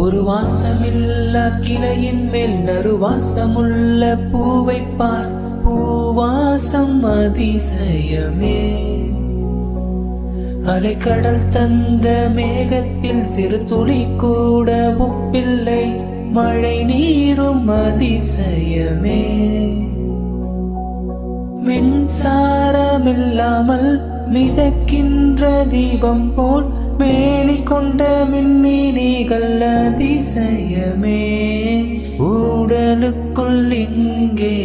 ஒரு வாசமில்லா கிளையின் மேல் நறுவாசமுள்ள பூவை பார், பூவாசம் அதிசயமே. அலைக்கடல் தந்த மேகத்தில் சிறு துளி கூட உப்பில்லை, மழை நீரும் அதிசயமே. மின்சாரமில்லாமல் மிதக்கின்ற தீபம் போல் மேனி கொண்ட மின்மினிகள் அதிசயமே. உடலுக்குள் இங்கே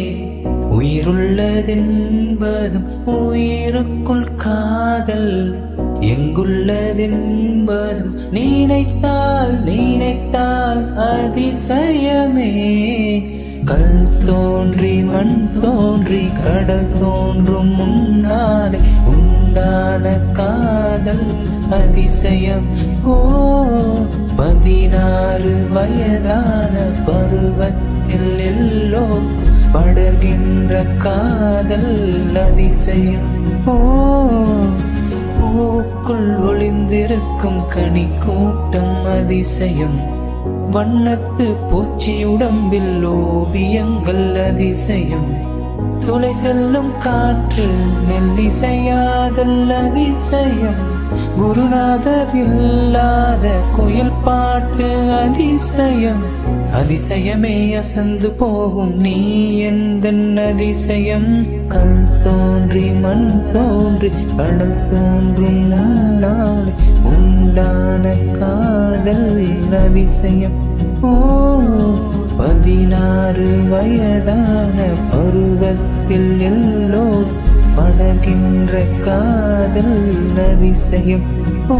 உயிருள்ளதென்பதும் உயிருக்குள் காதல் எங்குள்ளதென்பதும் நினைத்தால் நினைத்தால் அதிசயமே. கல் தோன்றி மண் தோன்றி கடல் தோன்றும் முன்னாலே உண்டான காதல் அதிசயம். ஓ 16 வயதான பருவத்தில் எல்லோருக்கும் படர்கின்ற காதல் அதிசயம். ஓ பூக்குள் ஒளிந்திருக்கும் கனி கூட்டம் அதிசயம். வண்ணத்து பூச்சி உடம்பில் ஓவியங்கள் அதிசயம். துளை செல்லும் காற்று மெல்லிசையாதல் அதிசயம். குருநாதர் இல்லாத குயில் பாட்டு அதிசயம். அதிசயமே அசந்து போகும் நீ எந்தன் அதிசயம். கல் தோன்றி மண் தோன்றி கடல் தோன்றி நாளே உண்டான காதல் அதிசயம். ஓ 16 வயதான பருவத்தில் எல்லோர் படர்கின்ற காதல் அதிசயம். ஓ